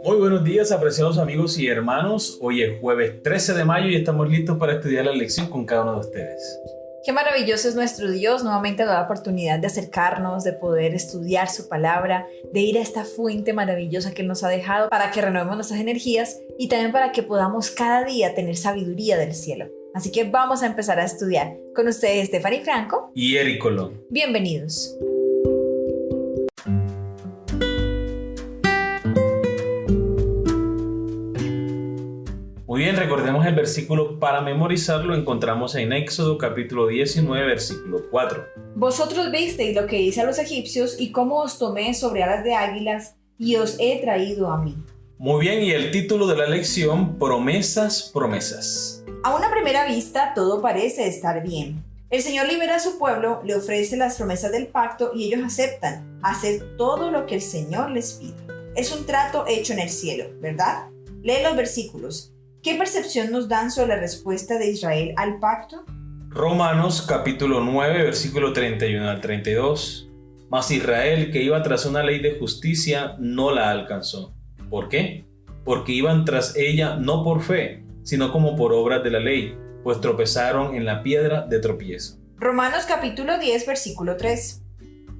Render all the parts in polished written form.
Muy buenos días, apreciados amigos y hermanos. Hoy es jueves 13 de mayo y estamos listos para estudiar la lección con cada uno de ustedes. Qué maravilloso es nuestro Dios. Nuevamente nos da la oportunidad de acercarnos, de poder estudiar su palabra, de ir a esta fuente maravillosa que Él nos ha dejado para que renovemos nuestras energías y también para que podamos cada día tener sabiduría del cielo. Así que vamos a empezar a estudiar. Con ustedes, Stephanie Franco y Eric Colón. Bienvenidos. Muy bien, recordemos el versículo para memorizarlo. Lo encontramos en Éxodo capítulo 19, versículo 4. Vosotros visteis lo que hice a los egipcios y cómo os tomé sobre alas de águilas y os he traído a mí. Muy bien, y el título de la lección, promesas, promesas. A una primera vista todo parece estar bien. El Señor libera a su pueblo, le ofrece las promesas del pacto y ellos aceptan hacer todo lo que el Señor les pide. Es un trato hecho en el cielo, ¿verdad? Lee los versículos. ¿Qué percepción nos dan sobre la respuesta de Israel al pacto? Romanos capítulo 9, versículo 31 al 32. Mas Israel, que iba tras una ley de justicia, no la alcanzó. ¿Por qué? Porque iban tras ella no por fe, sino como por obras de la ley, pues tropezaron en la piedra de tropiezo. Romanos capítulo 10, versículo 3.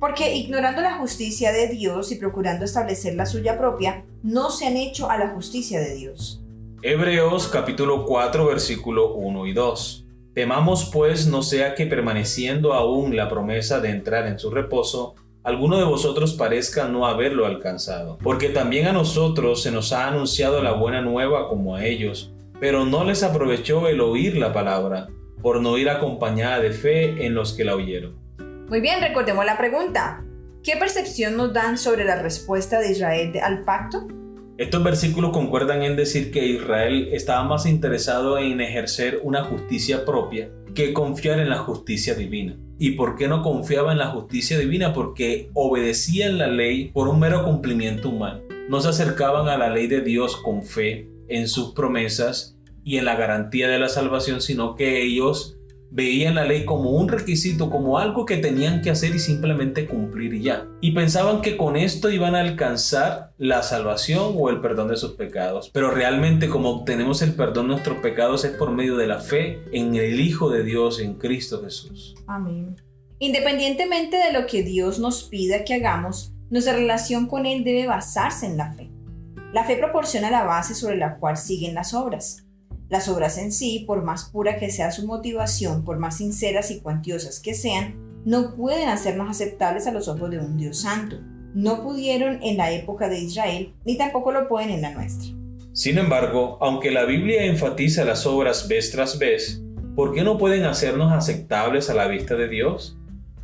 Porque ignorando la justicia de Dios y procurando establecer la suya propia, no se han hecho a la justicia de Dios. Hebreos capítulo 4 versículo 1 y 2. Temamos pues no sea que permaneciendo aún la promesa de entrar en su reposo, alguno de vosotros parezca no haberlo alcanzado. Porque también a nosotros se nos ha anunciado la buena nueva como a ellos, pero no les aprovechó el oír la palabra, por no ir acompañada de fe en los que la oyeron. Muy bien, recordemos la pregunta. ¿Qué percepción nos dan sobre la respuesta de Israel al pacto? Estos versículos concuerdan en decir que Israel estaba más interesado en ejercer una justicia propia que confiar en la justicia divina. ¿Y por qué no confiaba en la justicia divina? Porque obedecían la ley por un mero cumplimiento humano. No se acercaban a la ley de Dios con fe en sus promesas y en la garantía de la salvación, sino que ellos veían la ley como un requisito, como algo que tenían que hacer y simplemente cumplir y ya. Y pensaban que con esto iban a alcanzar la salvación o el perdón de sus pecados. Pero realmente como obtenemos el perdón de nuestros pecados es por medio de la fe en el Hijo de Dios, en Cristo Jesús. Amén. Independientemente de lo que Dios nos pida que hagamos, nuestra relación con Él debe basarse en la fe. La fe proporciona la base sobre la cual siguen las obras. Las obras en sí, por más pura que sea su motivación, por más sinceras y cuantiosas que sean, no pueden hacernos aceptables a los ojos de un Dios santo. No pudieron en la época de Israel, ni tampoco lo pueden en la nuestra. Sin embargo, aunque la Biblia enfatiza las obras vez tras vez, ¿por qué no pueden hacernos aceptables a la vista de Dios?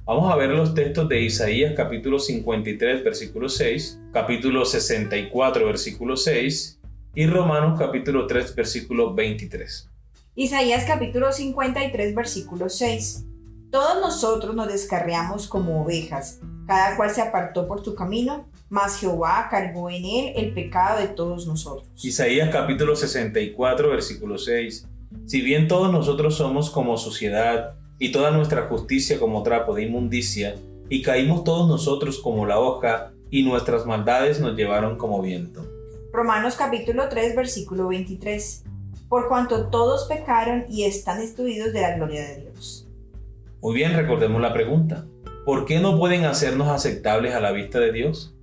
Vamos a ver los textos de Isaías capítulo 53, versículo 6, capítulo 64, versículo 6, y Romanos capítulo 3 versículo 23. Isaías capítulo 53 versículo 6. Todos nosotros nos descarriamos como ovejas, cada cual se apartó por su camino, mas Jehová cargó en él el pecado de todos nosotros. Isaías capítulo 64 versículo 6. Si bien todos nosotros somos como suciedad, y toda nuestra justicia como trapo de inmundicia, y caímos todos nosotros como la hoja, y nuestras maldades nos llevaron como viento. Romanos capítulo 3 versículo 23. Por cuanto todos pecaron y están destituidos de la gloria de Dios. Muy bien, recordemos la pregunta. ¿Por qué no pueden hacernos aceptables a la vista de Dios?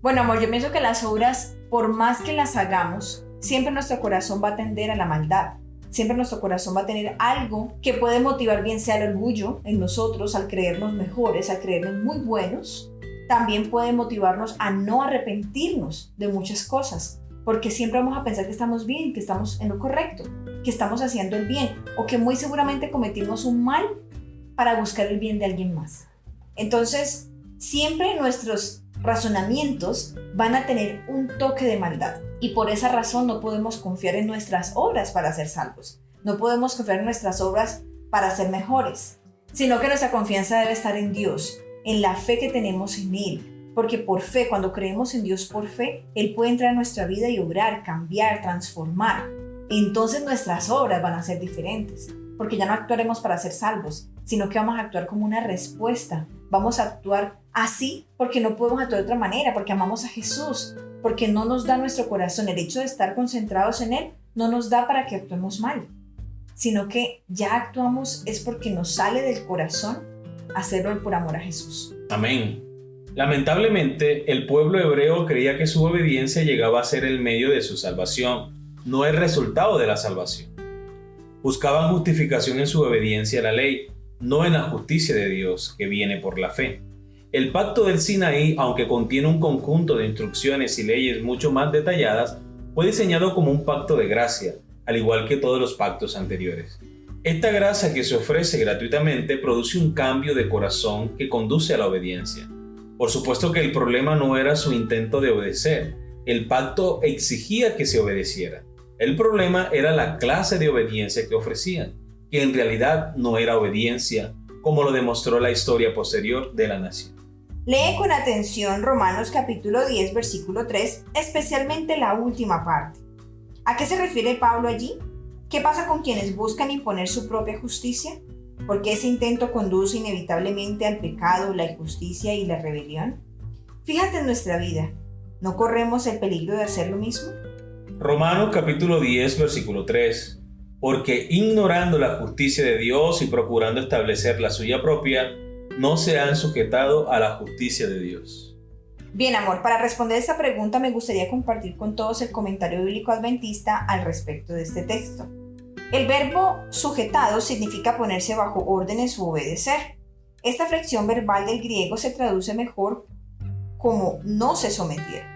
Bueno, amor, yo pienso que las obras, por más que las hagamos, siempre nuestro corazón va a tender a la maldad. Siempre nuestro corazón va a tener algo que puede motivar, bien sea el orgullo en nosotros, al creernos mejores, al creernos muy buenos. También puede motivarnos a no arrepentirnos de muchas cosas, porque siempre vamos a pensar que estamos bien, que estamos en lo correcto, que estamos haciendo el bien, o que muy seguramente cometimos un mal para buscar el bien de alguien más. Entonces, siempre nuestros razonamientos van a tener un toque de maldad, y por esa razón no podemos confiar en nuestras obras para ser salvos. No podemos confiar en nuestras obras para ser mejores, sino que nuestra confianza debe estar en Dios, en la fe que tenemos en Él, porque por fe, cuando creemos en Dios por fe, Él puede entrar a nuestra vida y obrar, cambiar, transformar. Entonces nuestras obras van a ser diferentes, porque ya no actuaremos para ser salvos, sino que vamos a actuar como una respuesta. Vamos a actuar así porque no podemos actuar de otra manera, porque amamos a Jesús, porque no nos da nuestro corazón. El hecho de estar concentrados en Él no nos da para que actuemos mal, sino que ya actuamos es porque nos sale del corazón hacerlo por amor a Jesús. Amén. Lamentablemente, el pueblo hebreo creía que su obediencia llegaba a ser el medio de su salvación, no el resultado de la salvación. Buscaban justificación en su obediencia a la ley, no en la justicia de Dios que viene por la fe. El pacto del Sinaí, aunque contiene un conjunto de instrucciones y leyes mucho más detalladas, fue diseñado como un pacto de gracia, al igual que todos los pactos anteriores. Esta gracia que se ofrece gratuitamente produce un cambio de corazón que conduce a la obediencia. Por supuesto que el problema no era su intento de obedecer, el pacto exigía que se obedeciera. El problema era la clase de obediencia que ofrecían, que en realidad no era obediencia, como lo demostró la historia posterior de la nación. Lee con atención Romanos capítulo 10, versículo 3, especialmente la última parte. ¿A qué se refiere Pablo allí? ¿Qué pasa con quienes buscan imponer su propia justicia? ¿Por qué ese intento conduce inevitablemente al pecado, la injusticia y la rebelión? Fíjate en nuestra vida, ¿no corremos el peligro de hacer lo mismo? Romanos capítulo 10, versículo 3. Porque ignorando la justicia de Dios y procurando establecer la suya propia, no se han sujetado a la justicia de Dios. Bien, amor, para responder esta pregunta me gustaría compartir con todos el comentario bíblico adventista al respecto de este texto. El verbo sujetado significa ponerse bajo órdenes u obedecer. Esta flexión verbal del griego se traduce mejor como no se sometieron.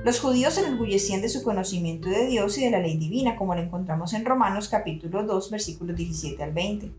Los judíos se enorgullecían de su conocimiento de Dios y de la ley divina, como lo encontramos en Romanos capítulo 2, versículos 17 al 20.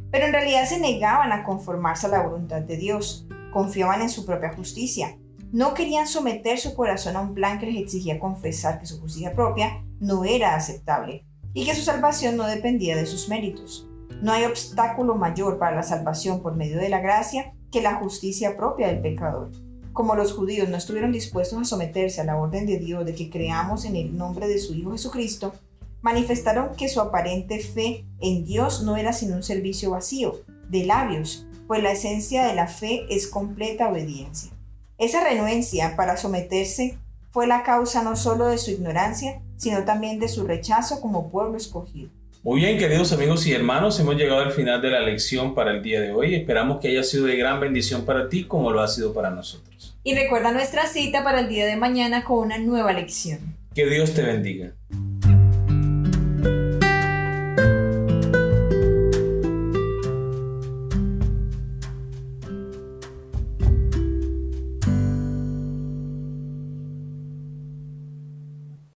Pero en realidad se negaban a conformarse a la voluntad de Dios, confiaban en su propia justicia. No querían someter su corazón a un plan que les exigía confesar que su justicia propia no era aceptable y que su salvación no dependía de sus méritos. No hay obstáculo mayor para la salvación por medio de la gracia que la justicia propia del pecador. Como los judíos no estuvieron dispuestos a someterse a la orden de Dios de que creamos en el nombre de su Hijo Jesucristo, manifestaron que su aparente fe en Dios no era sino un servicio vacío, de labios, pues la esencia de la fe es completa obediencia. Esa renuencia para someterse fue la causa no solo de su ignorancia, sino también de su rechazo como pueblo escogido. Muy bien, queridos amigos y hermanos, hemos llegado al final de la lección para el día de hoy. Esperamos que haya sido de gran bendición para ti como lo ha sido para nosotros. Y recuerda nuestra cita para el día de mañana con una nueva lección. Que Dios te bendiga.